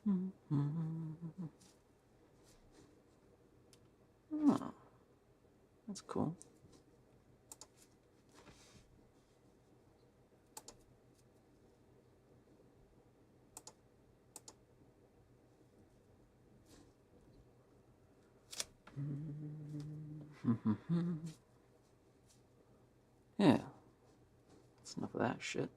Oh, that's cool. Yeah, that's enough of that shit.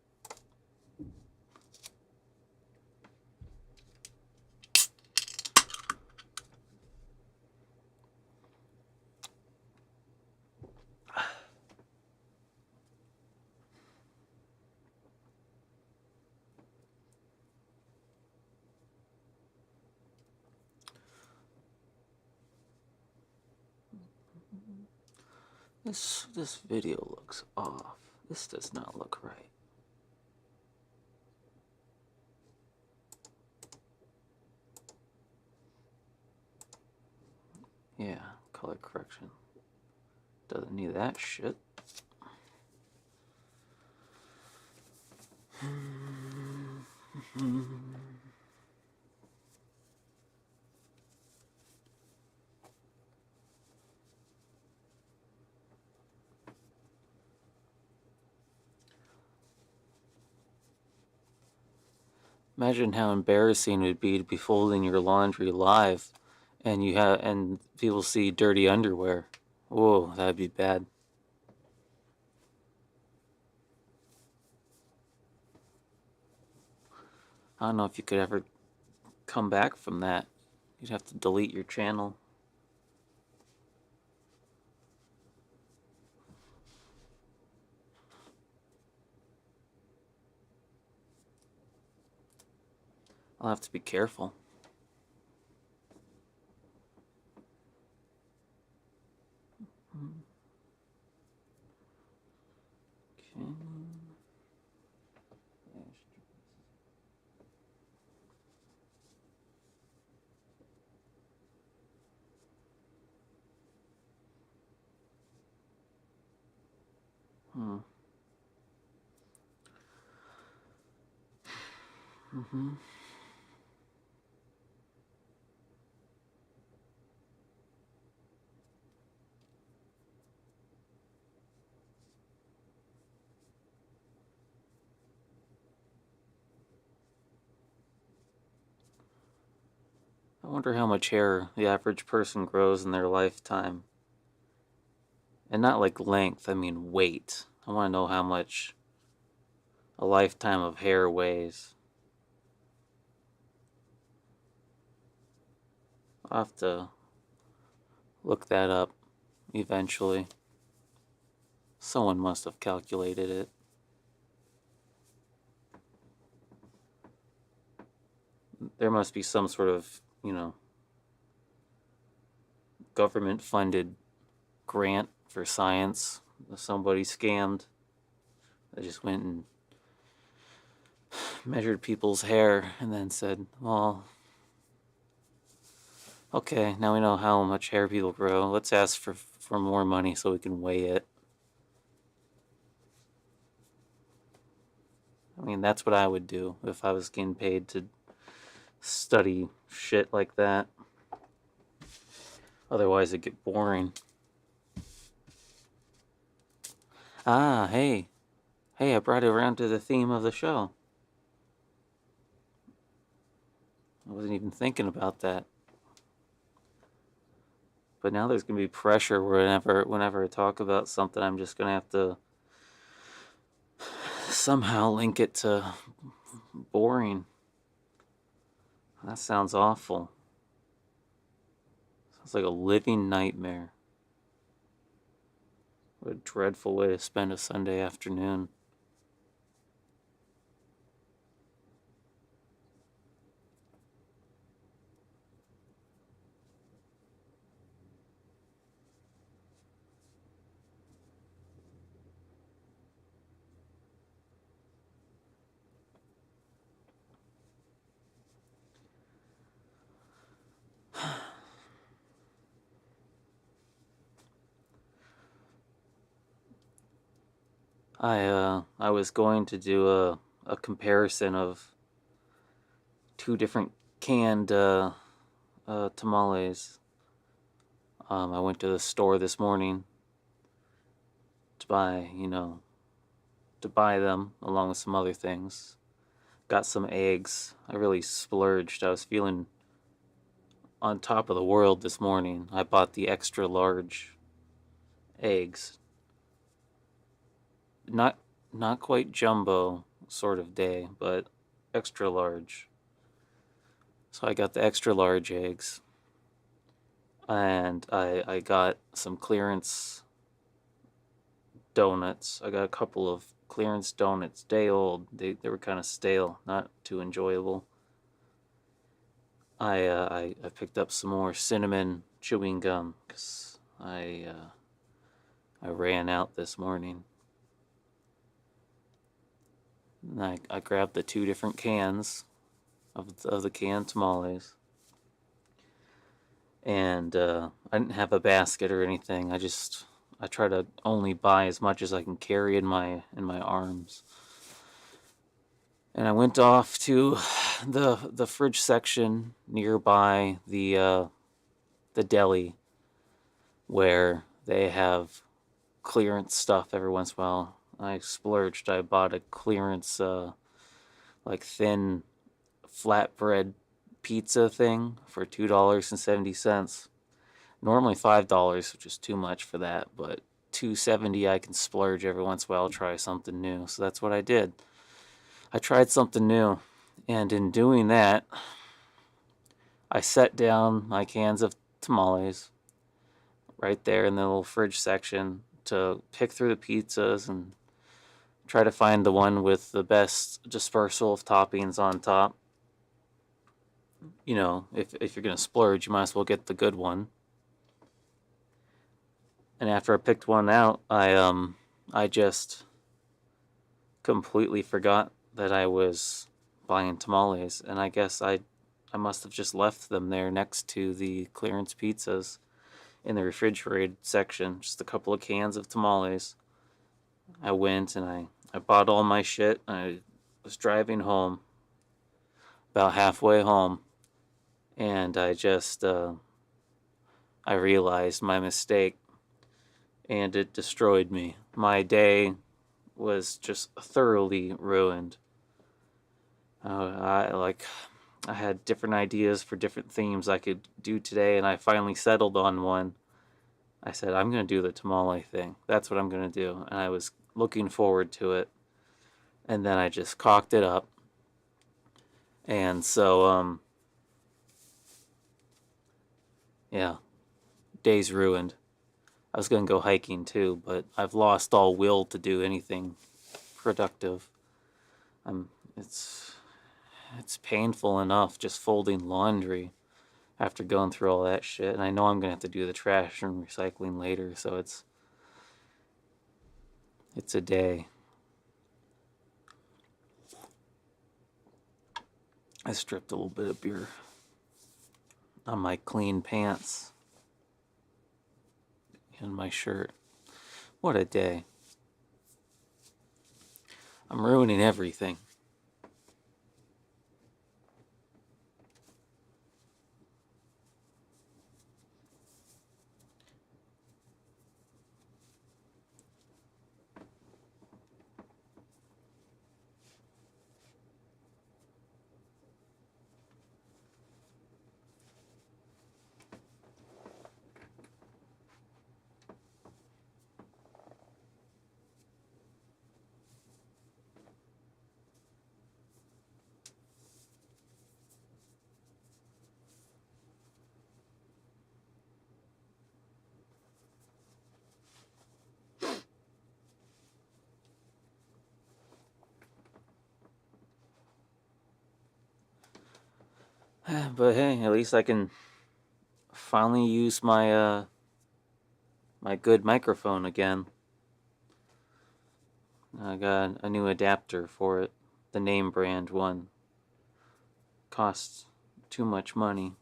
This video looks off. This does not look right. Yeah, color correction. Doesn't need that shit. Imagine how embarrassing it would be to be folding your laundry live and people see dirty underwear. Whoa, that'd be bad. I don't know if you could ever come back from that. You'd have to delete your channel. I'll have to be careful. Okay. I wonder how much hair the average person grows in their lifetime. And not like length, I mean weight. I want to know how much a lifetime of hair weighs. I'll have to look that up eventually. Someone must have calculated it. There must be some sort of, government-funded grant for science. Somebody scammed. They just went and measured people's hair and then said, well, okay, now we know how much hair people grow. Let's ask for more money so we can weigh it. I mean, that's what I would do if I was getting paid to study shit like that. Otherwise, it'd get boring. Ah, hey. Hey, I brought it around to the theme of the show. I wasn't even thinking about that. But now there's going to be pressure whenever I talk about something, I'm just going to have to somehow link it to boring. That sounds awful. Sounds like a living nightmare. What a dreadful way to spend a Sunday afternoon. I was going to do a comparison of two different canned tamales. I went to the store this morning to buy, to buy them along with some other things. Got some eggs. I really splurged. I was feeling on top of the world this morning. I bought the extra large eggs. Not not quite jumbo sort of day, but extra large. So I got the extra large eggs. And I got some clearance donuts. I got a couple of clearance donuts, day old. They were kind of stale, not too enjoyable. I picked up some more cinnamon chewing gum because I ran out this morning. And I grabbed the 2 different cans of the canned tamales. And I didn't have a basket or anything. I try to only buy as much as I can carry in my arms. And I went off to the fridge section nearby the deli, where they have clearance stuff every once in a while. I splurged. I bought a clearance like thin flatbread pizza thing for $2.70. Normally $5, which is too much for that, but $2.70 I can splurge every once in a while, try something new. So that's what I did. I tried something new, and in doing that, I set down my cans of tamales right there in the little fridge section to pick through the pizzas and try to find the one with the best dispersal of toppings on top. If you're gonna splurge, you might as well get the good one. And after I picked one out, I just completely forgot that I was buying tamales, and I guess I must have just left them there next to the clearance pizzas in the refrigerated section, just a couple of cans of tamales. I went and I bought all my shit. I was driving home, about halfway home, and I realized my mistake, and it destroyed me. My day was just thoroughly ruined. I had different ideas for different themes I could do today, and I finally settled on one. I said, I'm going to do the tamale thing. That's what I'm going to do. And I was looking forward to it. And then I just cocked it up. And so, yeah, day's ruined. I was going to go hiking too, but I've lost all will to do anything productive. It's painful enough just folding laundry after going through all that shit. And I know I'm going to have to do the trash and recycling later, so it's a day. I stripped a little bit of beer on my clean pants and my shirt. What a day. I'm ruining everything. But hey, at least I can finally use my good microphone again. I got a new adapter for it, the name brand one. Costs too much money.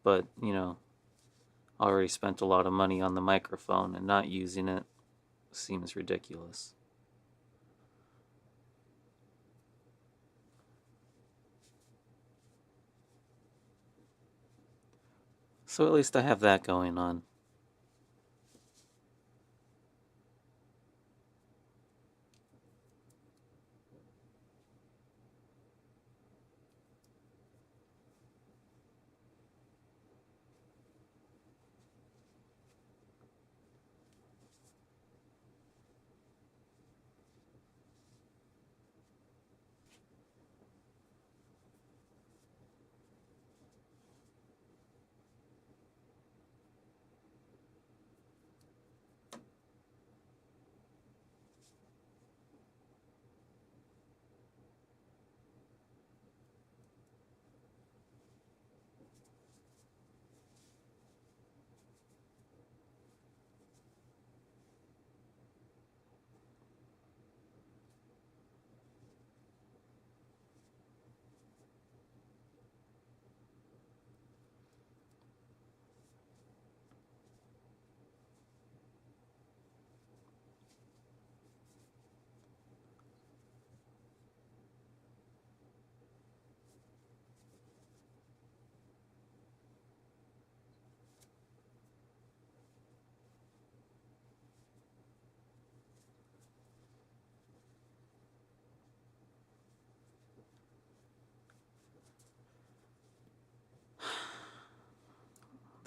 But, already spent a lot of money on the microphone, and not using it seems ridiculous. So at least I have that going on.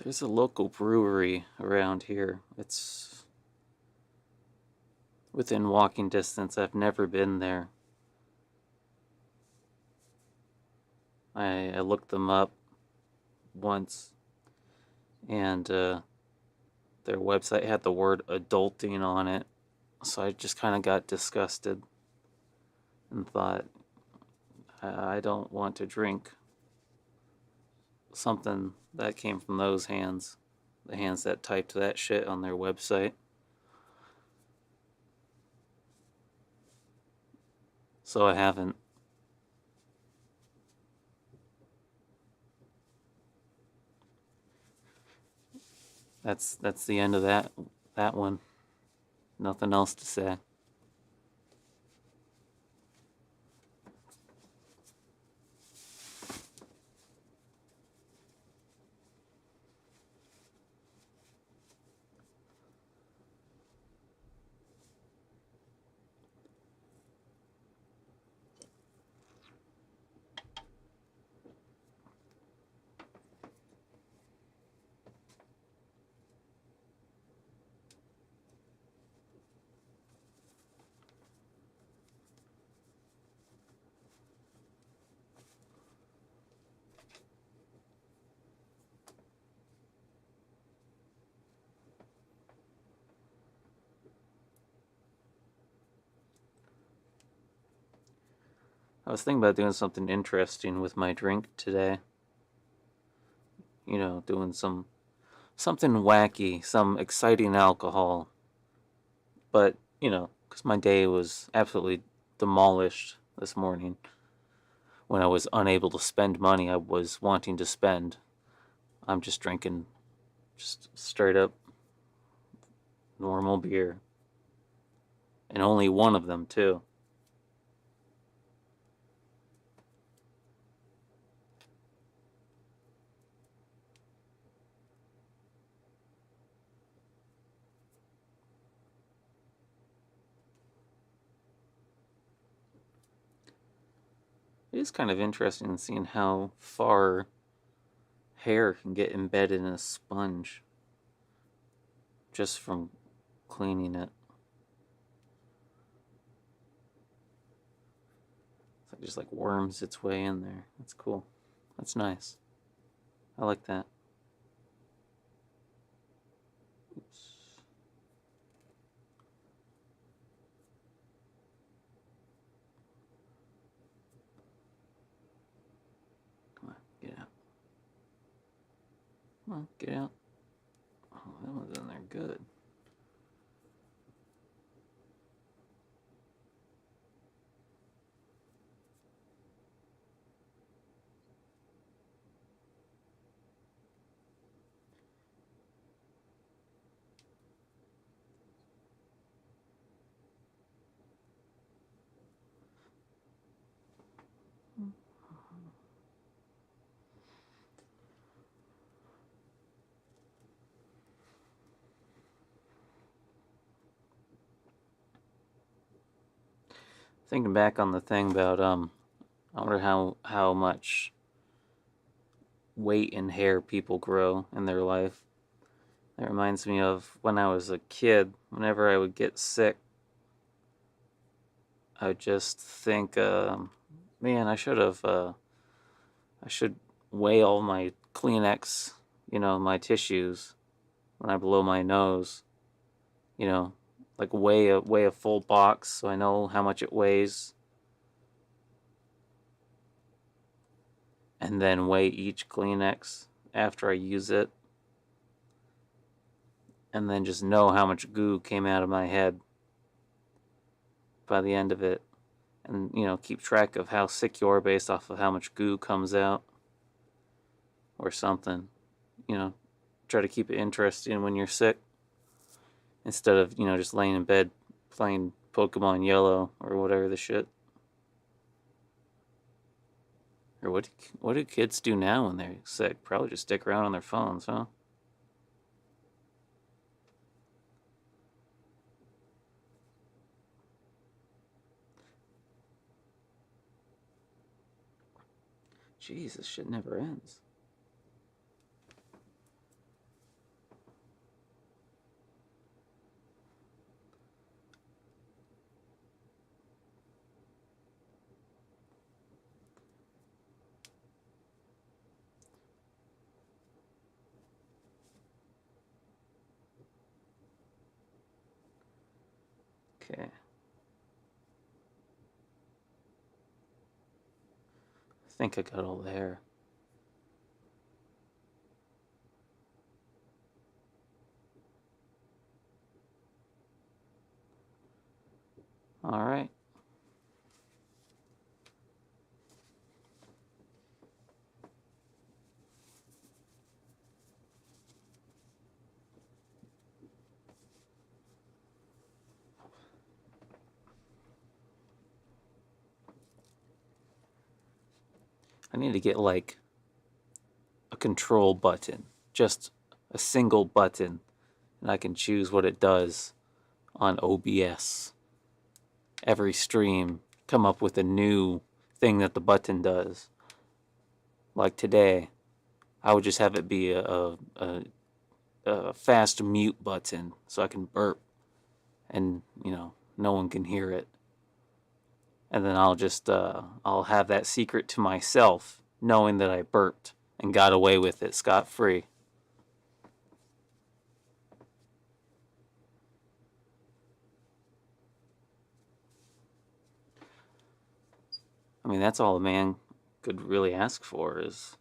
There's a local brewery around here. It's within walking distance. I've never been there. I looked them up once, and their website had the word adulting on it. So I just kind of got disgusted and thought, I don't want to drink something that came from those hands. The hands that typed that shit on their website. So I haven't. That's the end of that one. Nothing else to say. I was thinking about doing something interesting with my drink today. Doing something wacky, some exciting alcohol. But, because my day was absolutely demolished this morning when I was unable to spend money I was wanting to spend. I'm just drinking just straight up normal beer. And only one of them, too. It is kind of interesting seeing how far hair can get embedded in a sponge just from cleaning it. It just like worms its way in there. That's cool. That's nice. I like that. Oops. Come on, get out. Come on, get out. Oh, that one's in there good. Thinking back on the thing about I wonder how much weight and hair people grow in their life. That reminds me of when I was a kid. Whenever I would get sick, I would just think, man, I should weigh all my Kleenex, my tissues when I blow my nose, you know, like weigh a full box so I know how much it weighs, and then weigh each Kleenex after I use it, and then just know how much goo came out of my head by the end of it, and keep track of how sick you are based off of how much goo comes out or something. You know, try to keep it interesting when you're sick instead of just laying in bed playing Pokemon Yellow or whatever the shit. Or what do kids do now when they're sick? Probably just stick around on their phones, huh? Jeez, this shit never ends. Okay. I think I got all the hair. All right. I need to get like a control button, just a single button, and I can choose what it does on OBS. Every stream, come up with a new thing that the button does. Like today, I would just have it be a fast mute button so I can burp and, no one can hear it. And then I'll have that secret to myself, knowing that I burped and got away with it scot free. I mean, that's all a man could really ask for is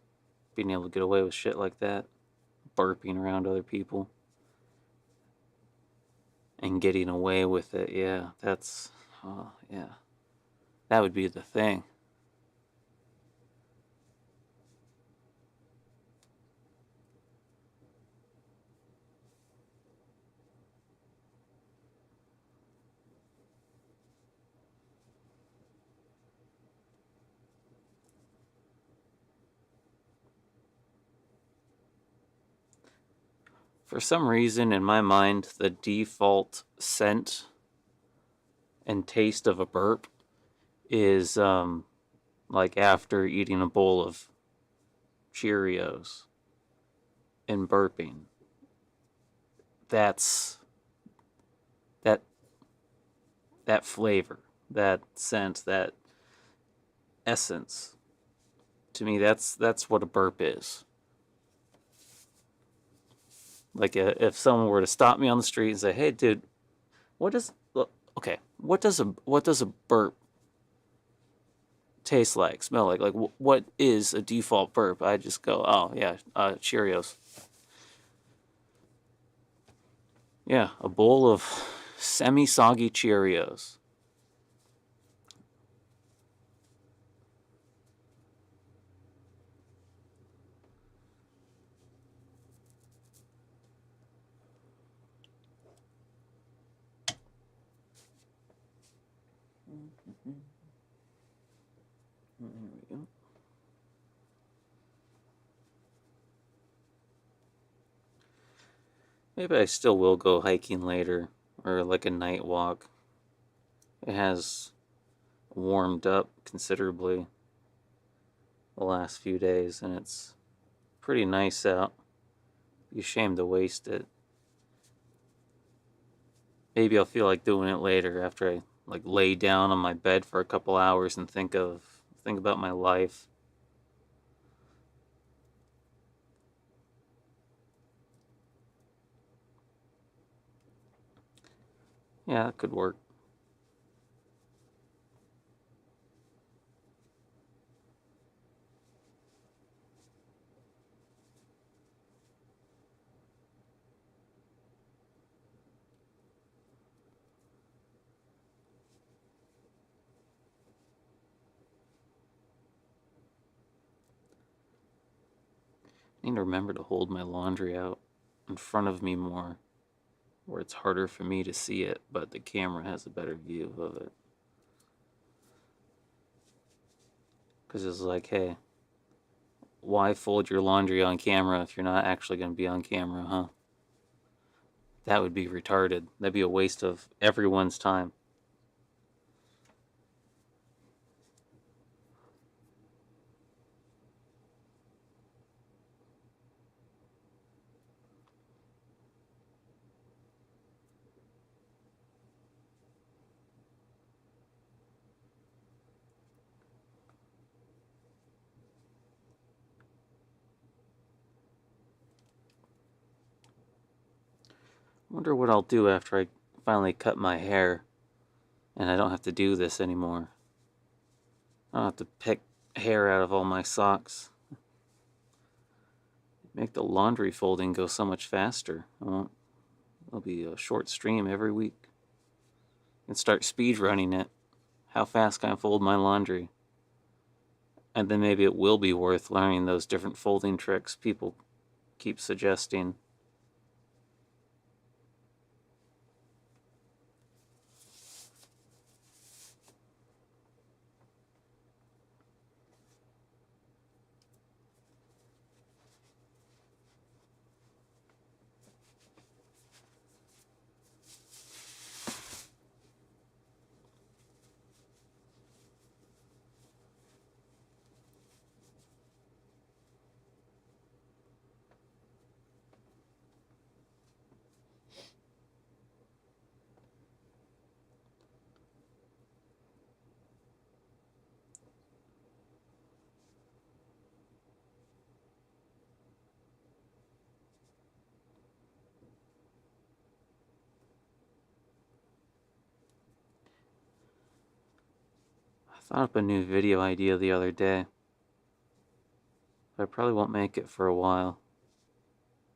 being able to get away with shit like that, burping around other people and getting away with it. Yeah, yeah, that would be the thing. For some reason, in my mind, the default scent and taste of a burp is like after eating a bowl of Cheerios and burping. That's that that flavor, that scent, that essence. To me, that's what a burp is. Like if someone were to stop me on the street and say, "Hey, dude, what does okay? What does a burp taste like, smell like? Like what is a default burp?" I just go, "Oh yeah, Cheerios." Yeah, a bowl of semi-soggy Cheerios. There we go. Maybe I still will go hiking later or like a night walk. It has warmed up considerably the last few days, and it's pretty nice out. Be ashamed to waste it. Maybe I'll feel like doing it later after I like lay down on my bed for a couple hours and think about my life. Yeah, that could work. I need to remember to hold my laundry out in front of me more, where it's harder for me to see it, but the camera has a better view of it. Because it's like, hey, why fold your laundry on camera if you're not actually going to be on camera, huh? That would be retarded. That'd be a waste of everyone's time. I wonder what I'll do after I finally cut my hair and I don't have to do this anymore. I don't have to pick hair out of all my socks. Make the laundry folding go so much faster. It'll be a short stream every week. And start speed running it. How fast can I fold my laundry? And then maybe it will be worth learning those different folding tricks people keep suggesting. I thought up a new video idea the other day, but I probably won't make it for a while.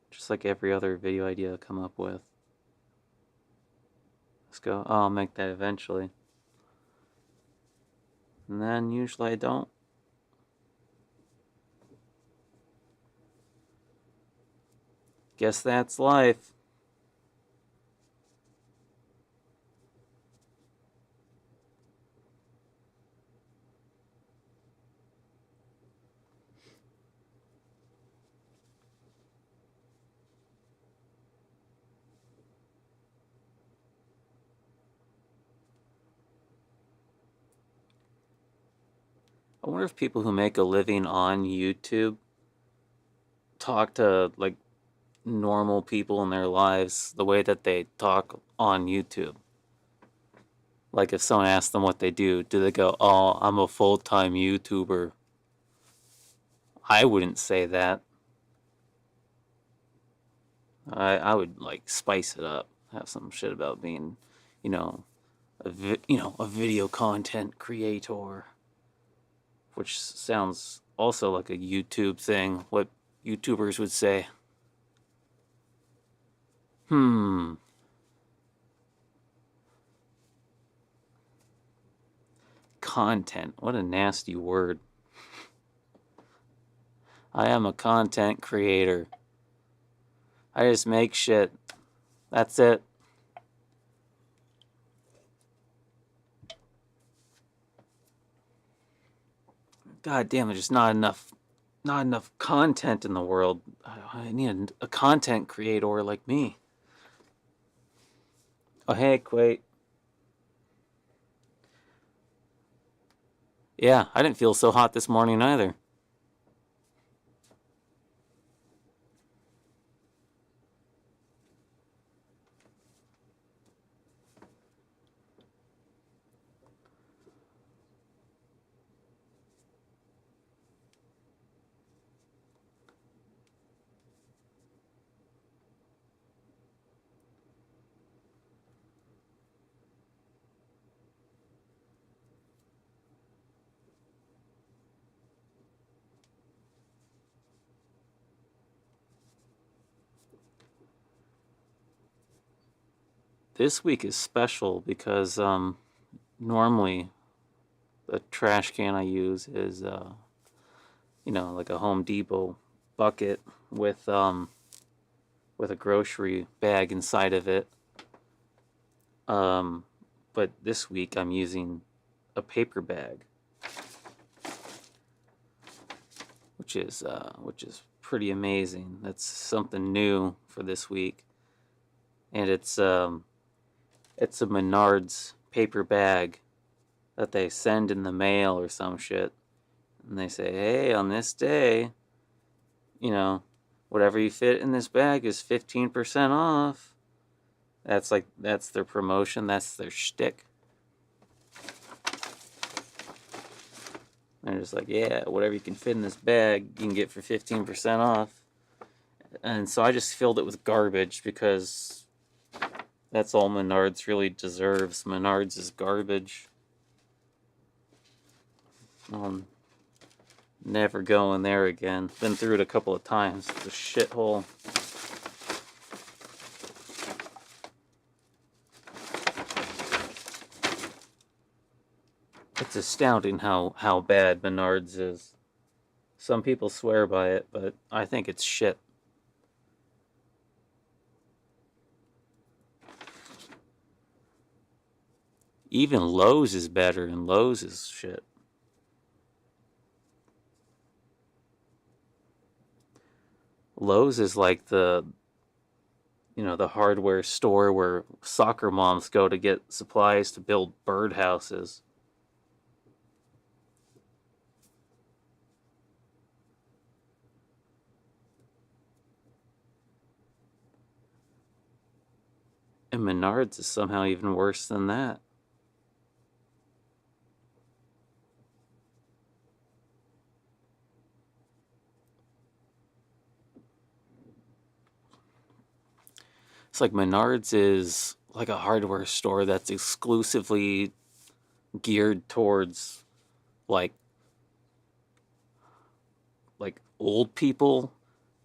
Just like every other video idea I come up with. Let's go. Oh, I'll make that eventually. And then usually I don't. Guess that's life. I wonder if people who make a living on YouTube talk to like normal people in their lives the way that they talk on YouTube. Like if someone asks them what they do they go, "Oh, I'm a full-time YouTuber"? I wouldn't say that. I would like spice it up, have some shit about being, you know, a video content creator, which sounds also like a YouTube thing. What YouTubers would say. Content. What a nasty word. I am a content creator. I just make shit. That's it. God damn, there's just not enough content in the world. I need a content creator like me. Oh, hey, Quate. Yeah, I didn't feel so hot this morning either. This week is special because normally the trash can I use is like a Home Depot bucket with with a grocery bag inside of it. Um, but this week I'm using a paper bag, which is pretty amazing. That's something new for this week, and it's a Menards paper bag that they send in the mail or some shit, and they say, hey, on this day, you know, whatever you fit in this bag is 15% off. That's their promotion. That's their shtick. They're just like, yeah, whatever you can fit in this bag, you can get for 15% off. And so I just filled it with garbage because that's all Menards really deserves. Menards is garbage. I'll never go in there again. Been through it a couple of times. It's a shithole. It's astounding how bad Menards is. Some people swear by it, but I think it's shit. Even Lowe's is better, and Lowe's is shit. Lowe's is like the hardware store where soccer moms go to get supplies to build birdhouses. And Menards is somehow even worse than that. It's like Menards is like a hardware store that's exclusively geared towards like old people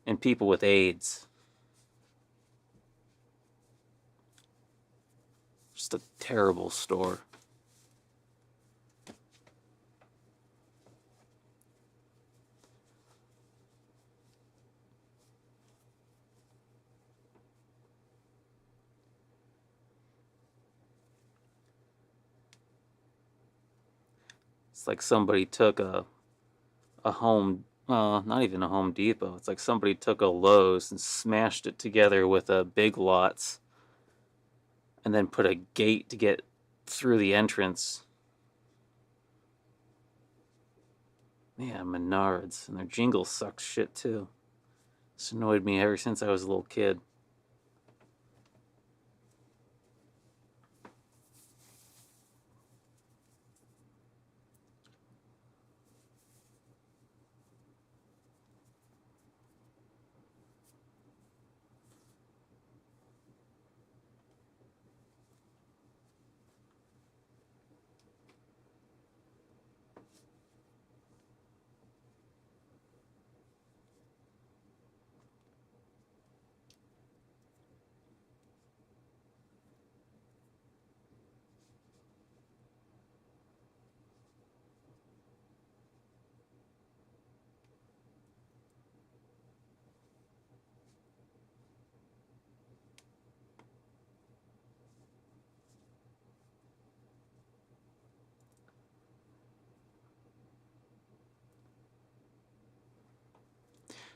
and people with AIDS. Just a terrible store. It's like somebody took a home not even a Home Depot. It's like somebody took a Lowe's and smashed it together with a Big Lots and then put a gate to get through the entrance. Yeah, Menards. And their jingle sucks shit too. It's annoyed me ever since I was a little kid.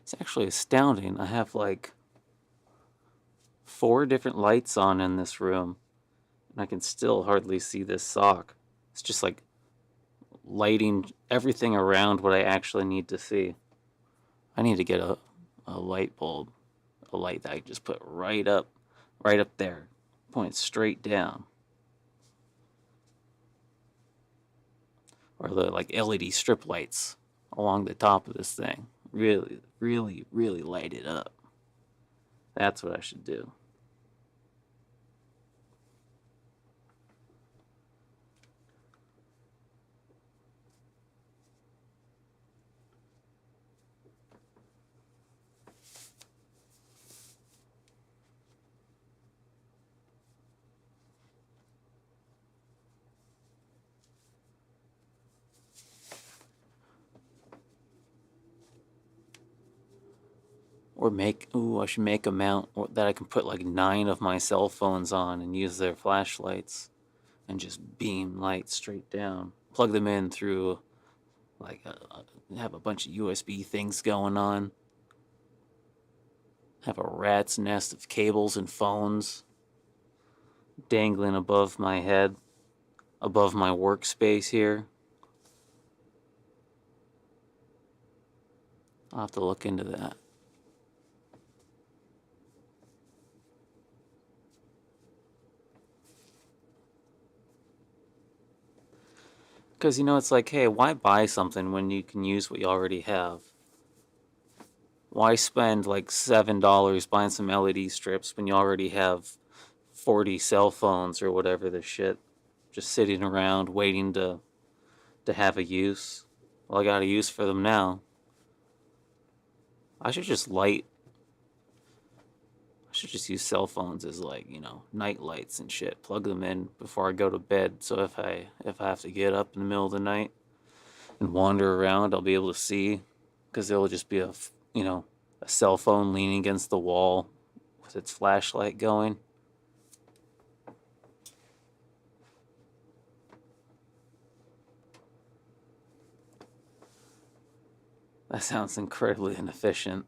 It's actually astounding. I have like 4 different lights on in this room, and I can still hardly see this sock. It's just like lighting everything around what I actually need to see. I need to get a light bulb, a light that I can just put right up there, point straight down. Or the like LED strip lights along the top of this thing. Really, really, really light it up. That's what I should do. Or I should make a mount that I can put like 9 of my cell phones on and use their flashlights and just beam light straight down. Plug them in through like have a bunch of USB things going on. Have a rat's nest of cables and phones dangling above my head, above my workspace here. I'll have to look into that. Because, it's like, hey, why buy something when you can use what you already have? Why spend like $7 buying some LED strips when you already have 40 cell phones or whatever the shit just sitting around waiting to have a use? Well, I got a use for them now. I should just use cell phones as like, night lights and shit. Plug them in before I go to bed. So if I have to get up in the middle of the night and wander around, I'll be able to see, because it'll just be a cell phone leaning against the wall with its flashlight going. That sounds incredibly inefficient.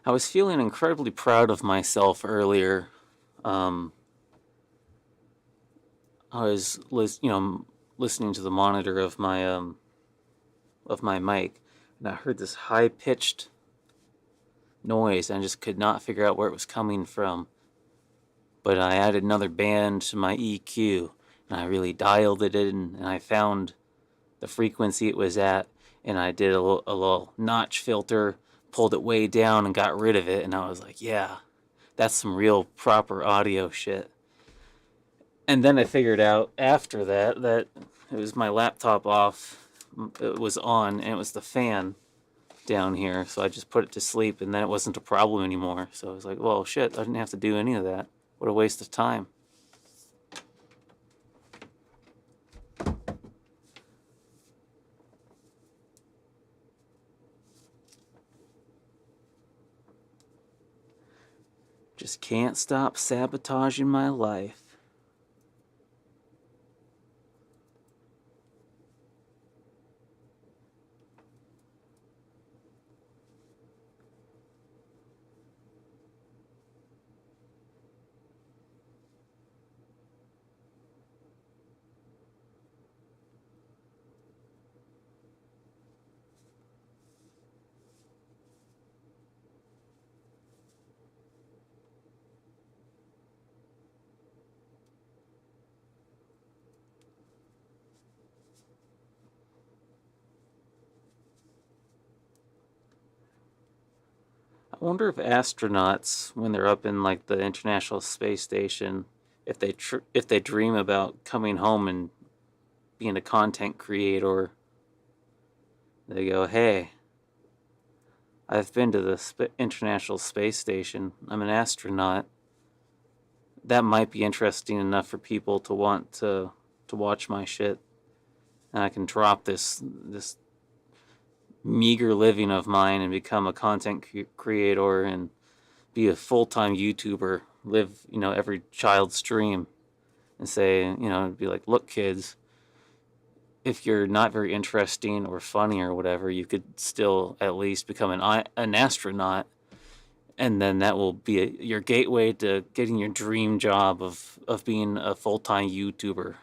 I was feeling incredibly proud of myself earlier. I was listening to the monitor of my mic, and I heard this high pitched noise, and I just could not figure out where it was coming from. But I added another band to my EQ, and I really dialed it in, and I found the frequency it was at, and I did a little notch filter, pulled it way down, and got rid of it, and I was like, yeah, that's some real proper audio shit. And then I figured out after that it was my laptop off, it was on, and it was the fan down here, so I just put it to sleep, and then it wasn't a problem anymore. So I was like, well, shit, I didn't have to do any of that. What a waste of time. Just can't stop sabotaging my life. I wonder if astronauts, when they're up in like the International Space Station, if they dream about coming home and being a content creator, they go, "Hey, I've been to the International Space Station. I'm an astronaut. that might be interesting enough for people to want to watch my shit, and I can drop this meager living of mine and become a content creator and be a full-time YouTuber, live, every child's dream, and say, be like, look, kids, if you're not very interesting or funny or whatever, you could still at least become an astronaut, and then that will be your gateway to getting your dream job of being a full-time YouTuber.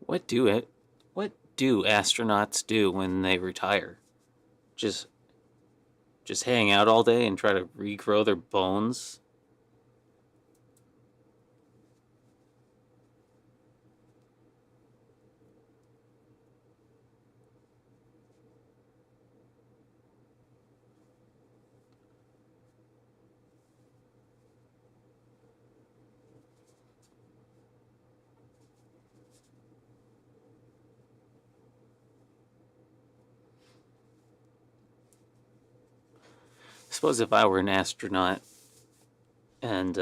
What do it? What do astronauts do when they retire? Just just hang out all day and try to regrow their bones? Suppose if I were an astronaut and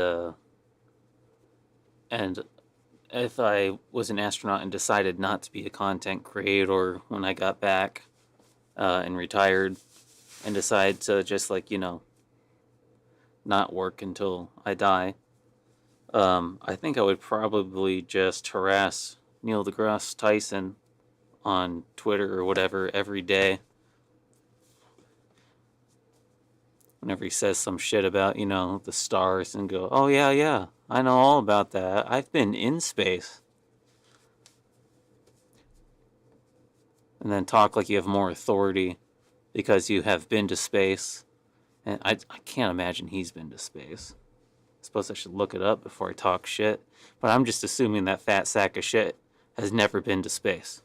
and if I was an astronaut and decided not to be a content creator when I got back and retired, and decide to just not work until I die, I think I would probably just harass Neil deGrasse Tyson on Twitter or whatever every day whenever he says some shit about, the stars, and go, oh, yeah, yeah, I know all about that. I've been in space. And then talk like you have more authority because you have been to space. And I can't imagine he's been to space. I suppose I should look it up before I talk shit. But I'm just assuming that fat sack of shit has never been to space.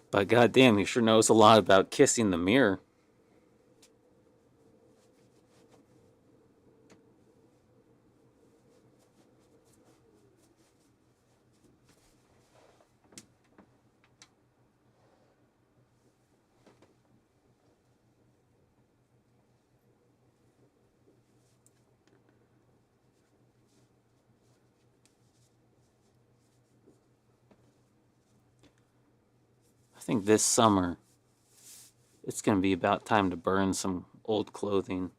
But goddamn, he sure knows a lot about kissing the mirror. I think this summer it's gonna be about time to burn some old clothing,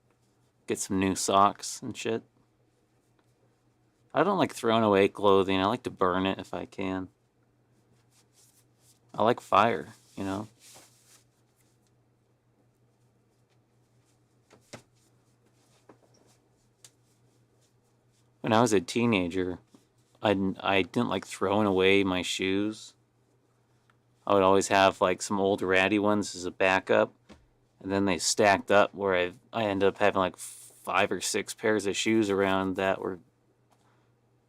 get some new socks and shit. I don't like throwing away clothing. I like to burn it if I can. I like fire. When I was a teenager, I didn't like throwing away my shoes. I would always have like some old ratty ones as a backup, and then they stacked up where I ended up having like 5 or 6 pairs of shoes around that were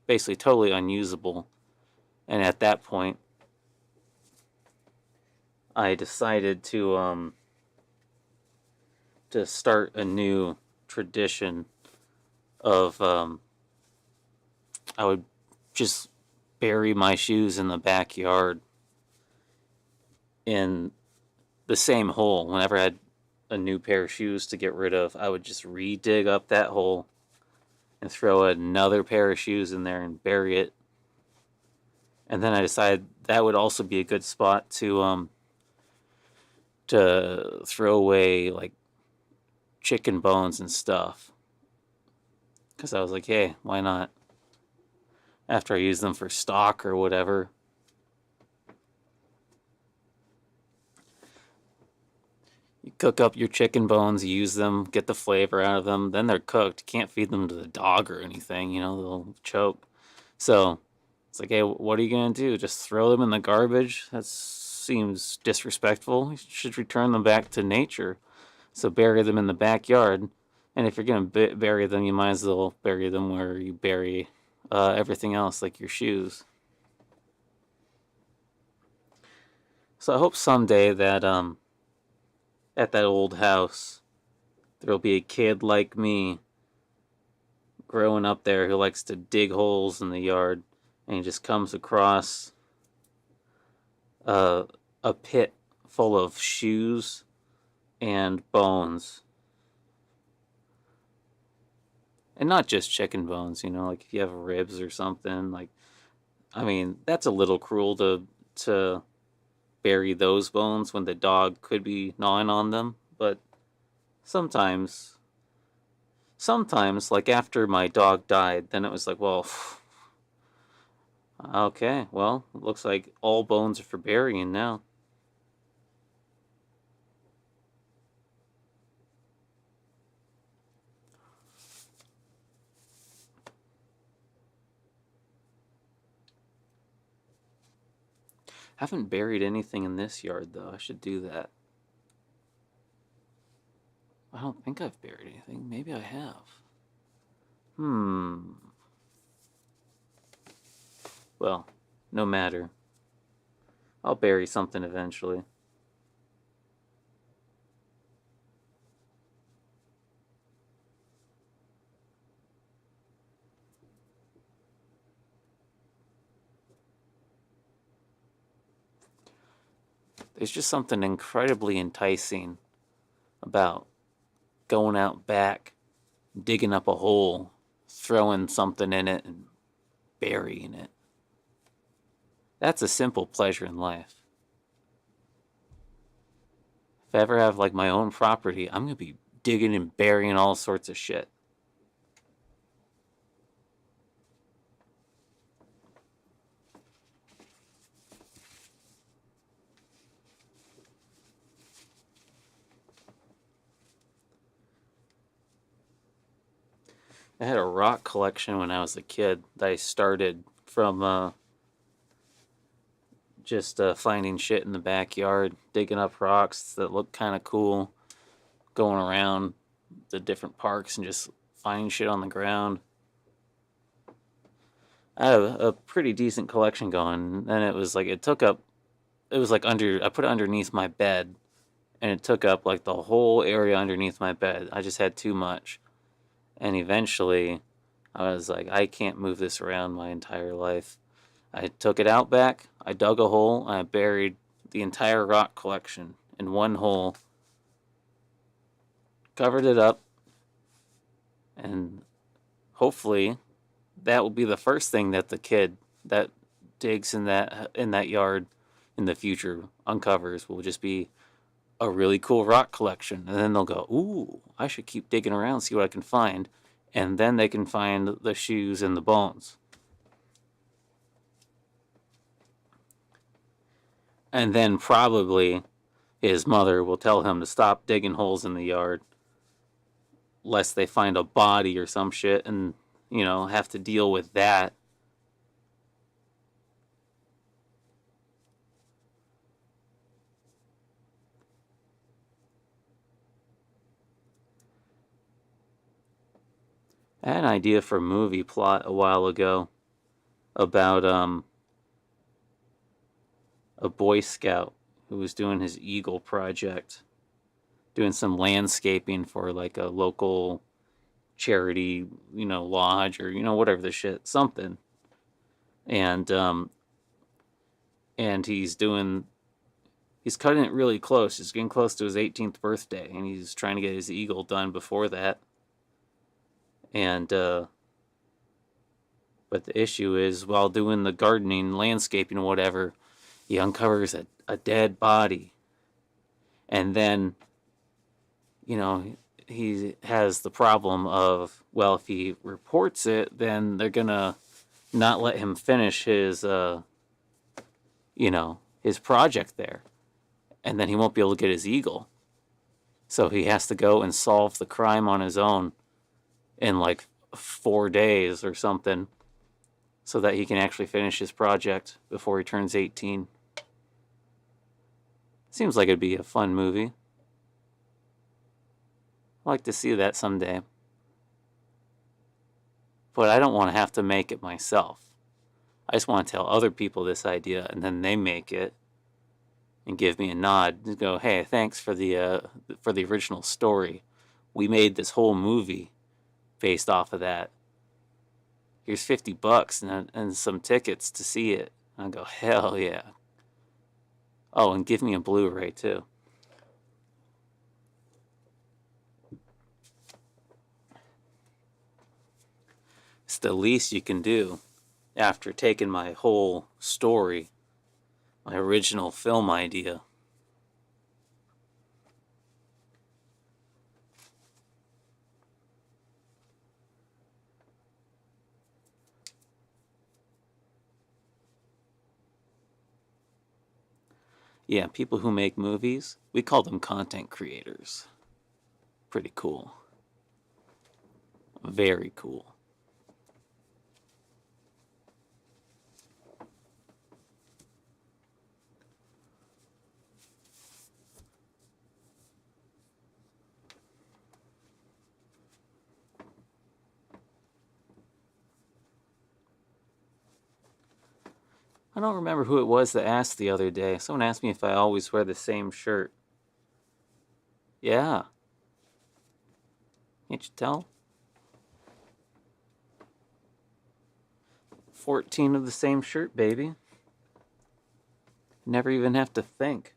basically totally unusable. And at that point, I decided to start a new tradition of I would just bury my shoes in the backyard in the same hole. Whenever I had a new pair of shoes to get rid of, I would just re-dig up that hole and throw another pair of shoes in there and bury it. And then I decided that would also be a good spot to throw away like chicken bones and stuff. Because I was like, hey, why not? After I use them for stock or whatever. You cook up your chicken bones, use them, get the flavor out of them, then they're cooked. You can't feed them to the dog or anything, they'll choke. So it's like, hey, what are you going to do? Just throw them in the garbage? That seems disrespectful. You should return them back to nature. So bury them in the backyard And if you're going to bury them, you might as well bury them where you bury everything else, like your shoes. So I hope someday that at that old house, there'll be a kid like me growing up there who likes to dig holes in the yard, and he just comes across uh, a pit full of shoes and bones. And not just chicken bones, like if you have ribs or something, like, I mean, that's a little cruel to bury those bones when the dog could be gnawing on them, but sometimes, like after my dog died, then it was like, well, okay, well, it looks like all bones are for burying now. Haven't buried anything in this yard, though. I should do that. I don't think I've buried anything. Maybe I have. Well, no matter. I'll bury something eventually. There's just something incredibly enticing about going out back, digging up a hole, throwing something in it, and burying it. That's a simple pleasure in life. If I ever have like my own property, I'm gonna be digging and burying all sorts of shit. I had a rock collection when I was a kid that I started from just finding shit in the backyard, digging up rocks that look kind of cool, going around the different parks and just finding shit on the ground. I have a pretty decent collection going, and it was like I put it underneath my bed, and it took up like the whole area underneath my bed. I just had too much, and eventually, I was like, I can't move this around my entire life. I took it out back, I dug a hole, and I buried the entire rock collection in one hole, covered it up, and hopefully that will be the first thing that the kid that digs in that yard in the future uncovers will just be a really cool rock collection. And then they'll go, ooh, I should keep digging around, see what I can find. And then they can find the shoes and the bones. And then probably his mother will tell him to stop digging holes in the yard, lest they find a body or some shit and, have to deal with that. I had an idea for a movie plot a while ago about a Boy Scout who was doing his Eagle project, doing some landscaping for like a local charity, lodge or whatever the shit, something. And and he's cutting it really close. He's getting close to his 18th birthday, and he's trying to get his Eagle done before that. And but the issue is, while doing the gardening, landscaping, or whatever, he uncovers a dead body. And then, he has the problem of, well, if he reports it, then they're going to not let him finish his, his project there. And then he won't be able to get his Eagle. So he has to go and solve the crime on his own in like 4 days or something, so that he can actually finish his project before he turns 18. Seems like it'd be a fun movie. I'd like to see that someday. But I don't want to have to make it myself. I just want to tell other people this idea, and then they make it and give me a nod and go, "Hey, thanks for the original story. We made this whole movie based off of that. Here's $50 and some tickets to see it." And I go, "Hell yeah!" Oh, and give me a Blu-ray too. It's the least you can do after taking my whole story, my original film idea. Yeah, people who make movies, we call them content creators. Pretty cool. Very cool. I don't remember who it was that asked the other day. Someone asked me if I always wear the same shirt. Yeah. Can't you tell? 14 of the same shirt, baby. Never even have to think.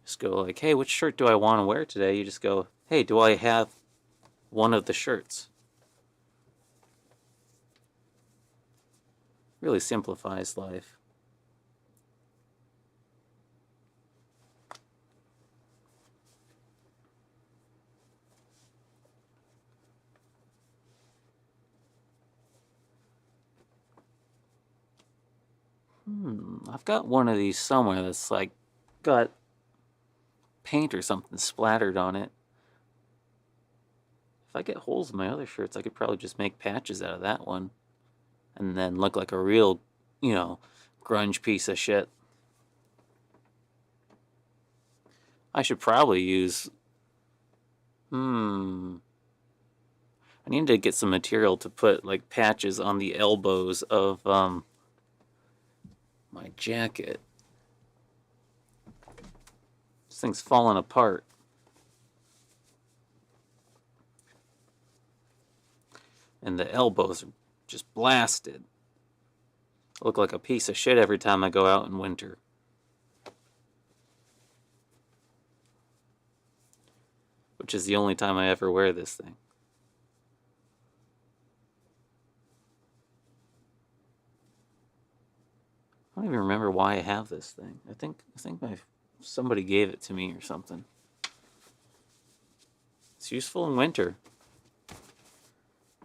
Just go like, hey, which shirt do I want to wear today? You just go, hey, do I have one of the shirts? Really simplifies life. I've got one of these somewhere that's like got paint or something splattered on it. If I get holes in my other shirts, I could probably just make patches out of that one and then look like a real, grunge piece of shit. I should probably use. I need to get some material to put like patches on the elbows of my jacket. This thing's falling apart. And the elbows are just blasted. I look like a piece of shit every time I go out in winter. Which is the only time I ever wear this thing. I don't even remember why I have this thing. I think somebody gave it to me or something. It's useful in winter.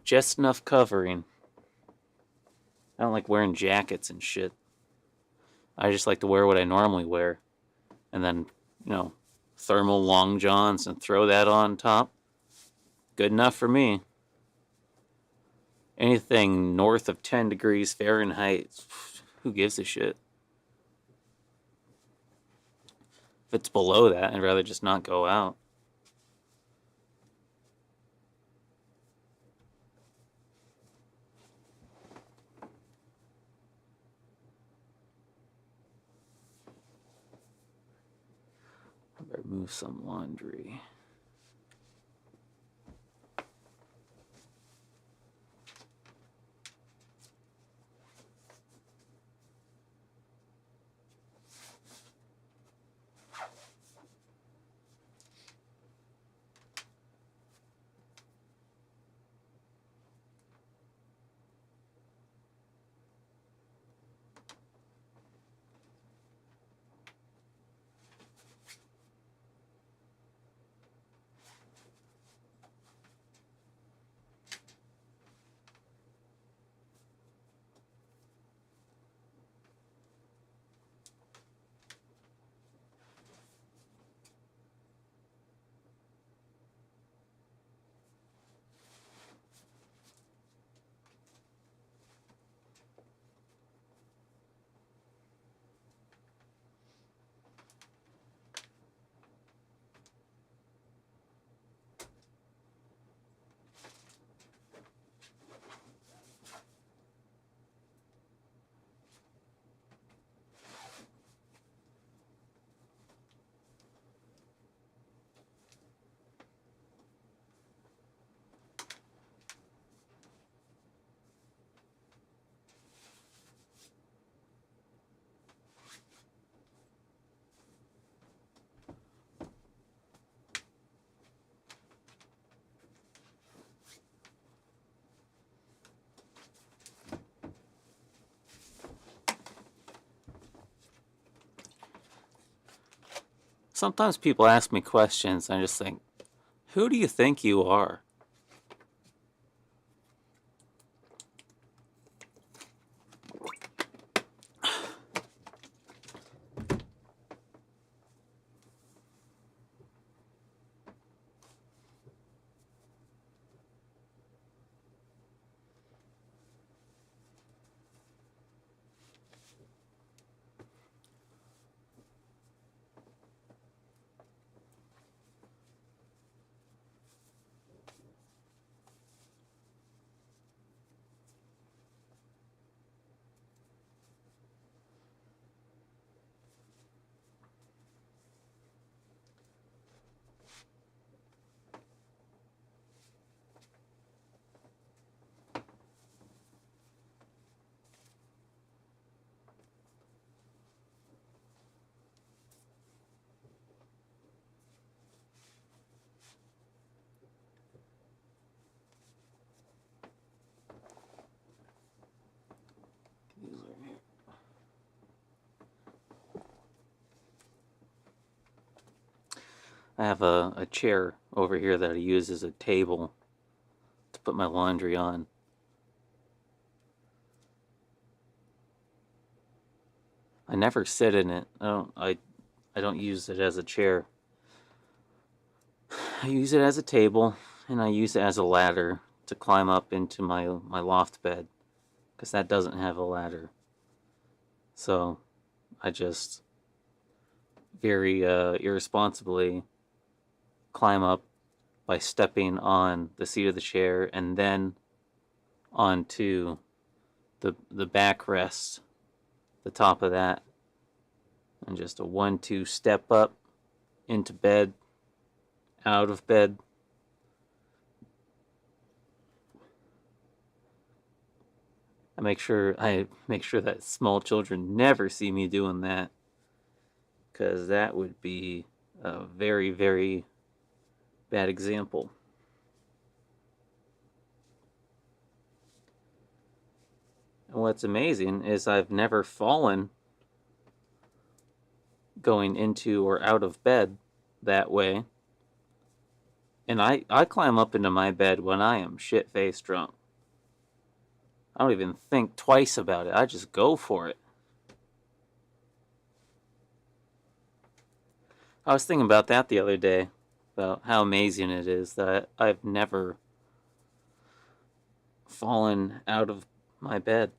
Just enough covering. I don't like wearing jackets and shit. I just like to wear what I normally wear. And then, thermal long johns and throw that on top. Good enough for me. Anything north of 10 degrees Fahrenheit, who gives a shit? If it's below that, I'd rather just not go out. I better move some laundry. sometimes people ask me questions, and I just think, who do you think you are? I have a chair over here that I use as a table to put my laundry on. I never sit in it. I don't use it as a chair. I use it as a table, and I use it as a ladder to climb up into my loft bed, because that doesn't have a ladder. So I just very irresponsibly climb up by stepping on the seat of the chair and then onto the backrest, the top of that, and just a 1-2 step up into bed, out of bed. I make sure that small children never see me doing that, because that would be a very, very bad example. And what's amazing is I've never fallen going into or out of bed that way. And I climb up into my bed when I am shit-faced drunk. I don't even think twice about it. I just go for it. I was thinking about that the other day, about how amazing it is that I've never fallen out of my bed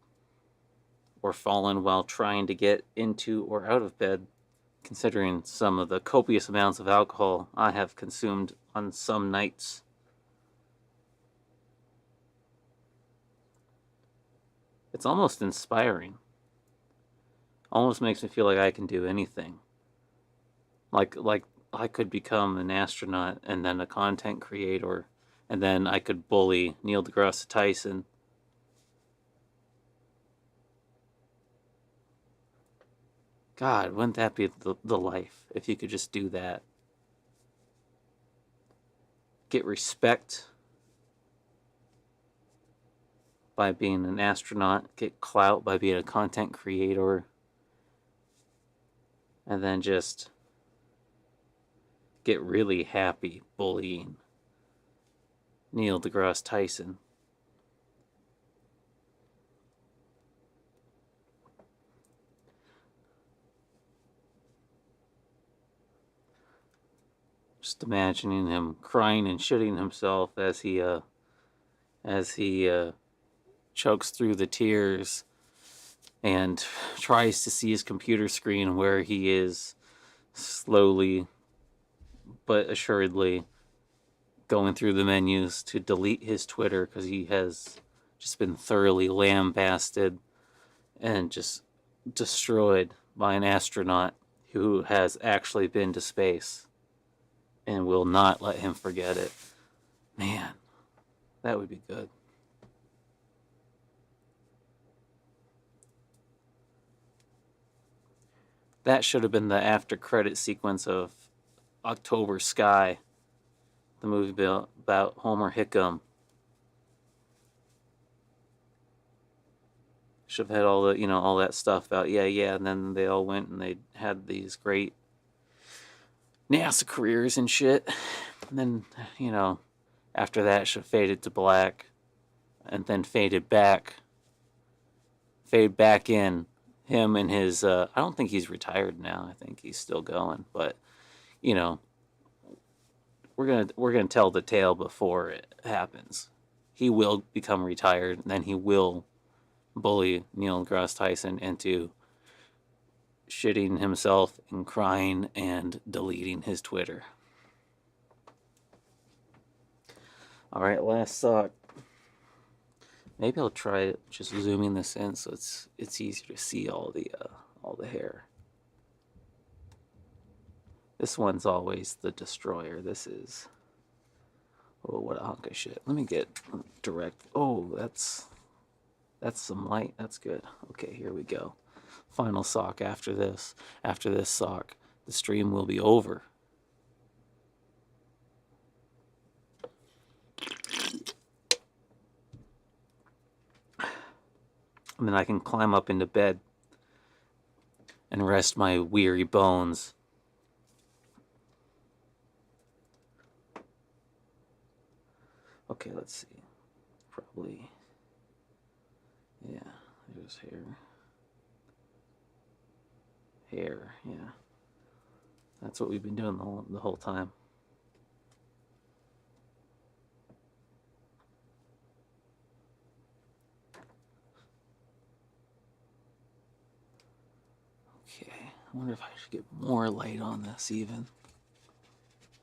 or fallen while trying to get into or out of bed, considering some of the copious amounts of alcohol I have consumed on some nights. It's almost inspiring. Almost makes me feel like I can do anything. Like I could become an astronaut and then a content creator, and then I could bully Neil deGrasse Tyson. God, wouldn't that be the life if you could just do that? Get respect by being an astronaut, get clout by being a content creator, and then just get really happy bullying Neil deGrasse Tyson. Just imagining him crying and shitting himself as he chokes through the tears and tries to see his computer screen, where he is slowly but assuredly going through the menus to delete his Twitter, because he has just been thoroughly lambasted and just destroyed by an astronaut who has actually been to space and will not let him forget it. Man, that would be good. That should have been the after credit sequence of October Sky, the movie about Homer Hickam. Should have had all that stuff about, and then they all went and they had these great NASA careers and shit. And then, you know, after that, she faded to black, and then fade back in. Him and his, I don't think he's retired now. I think he's still going, but you know, we're gonna tell the tale before it happens. He will become retired, and then he will bully Neil deGrasse Tyson into shitting himself and crying and deleting his Twitter. All right, last sock. Maybe I'll try just zooming this in so it's easier to see all the hair. This one's always the destroyer. This is, oh, what a hunk of shit. Let me get direct. Oh, that's some light. That's good. Okay, here we go. Final sock after this. After this sock, the stream will be over. And then I can climb up into bed and rest my weary bones. Okay, let's see. Probably, yeah, there's hair. Hair, yeah. That's what we've been doing the whole time. Okay, I wonder if I should get more light on this even.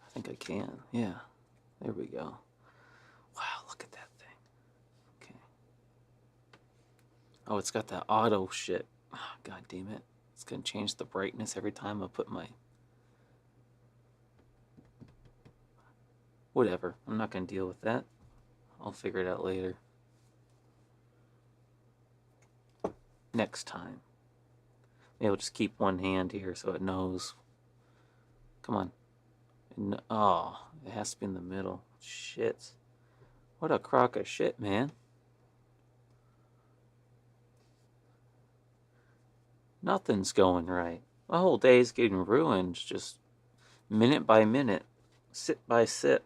I think I can, yeah. There we go. Wow, look at that thing. Okay. Oh, it's got that auto shit. Oh, God damn it. It's gonna change the brightness every time I put my... Whatever, I'm not gonna deal with that. I'll figure it out later. Next time. Maybe I'll just keep one hand here so it knows. Come on. Oh, it has to be in the middle. Shit. What a crock of shit, man. Nothing's going right. The whole day's getting ruined just minute by minute, sit by sit.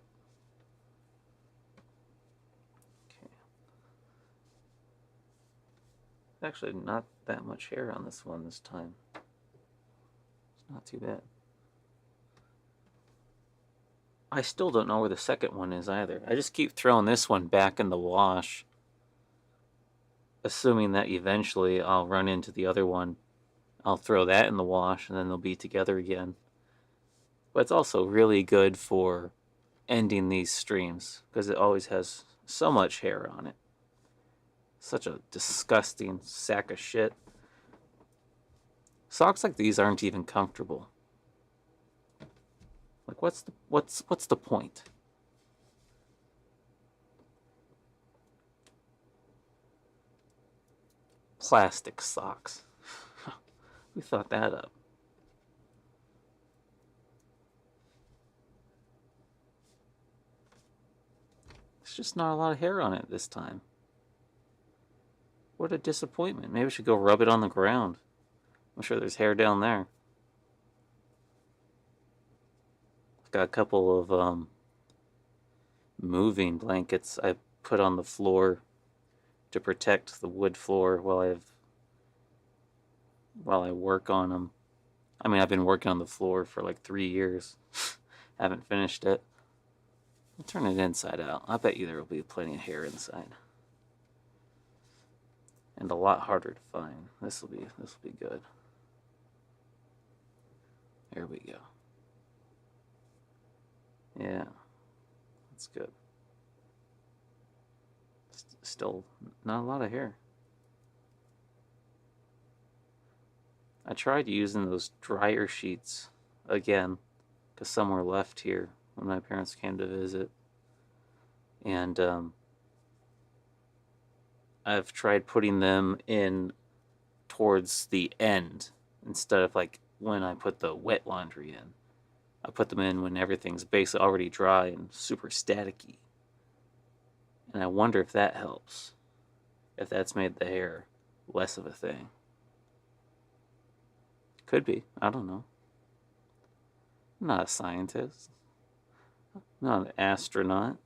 Okay. Actually, not that much hair on this one this time. It's not too bad. I still don't know where the second one is either. I just keep throwing this one back in the wash, assuming that eventually I'll run into the other one. I'll throw that in the wash and then they'll be together again. But it's also really good for ending these streams because it always has so much hair on it. Such a disgusting sack of shit. Socks like these aren't even comfortable. Like what's the point? Plastic socks. Who thought that up? There's just not a lot of hair on it this time. What a disappointment. Maybe I should go rub it on the ground. I'm sure there's hair down there. I've got a couple of moving blankets I put on the floor to protect the wood floor while I work on them. I mean, I've been working on the floor for like 3 years. Haven't finished it. I'll turn it inside out. I bet you there will be plenty of hair inside. And a lot harder to find. This will be good. There we go. Yeah. That's good. Still not a lot of hair. I tried using those dryer sheets again because some were left here when my parents came to visit. And I've tried putting them in towards the end instead of like when I put the wet laundry in. I put them in when everything's basically already dry and super staticky. And I wonder if that helps. If that's made the hair less of a thing. Could be. I don't know. I'm not a scientist. I'm not an astronaut.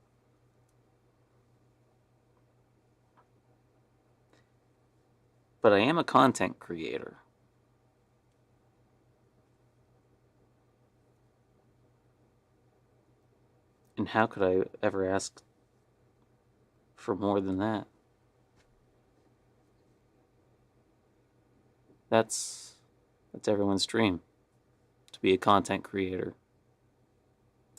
But I am a content creator. And how could I ever ask for more than that? That's everyone's dream, to be a content creator.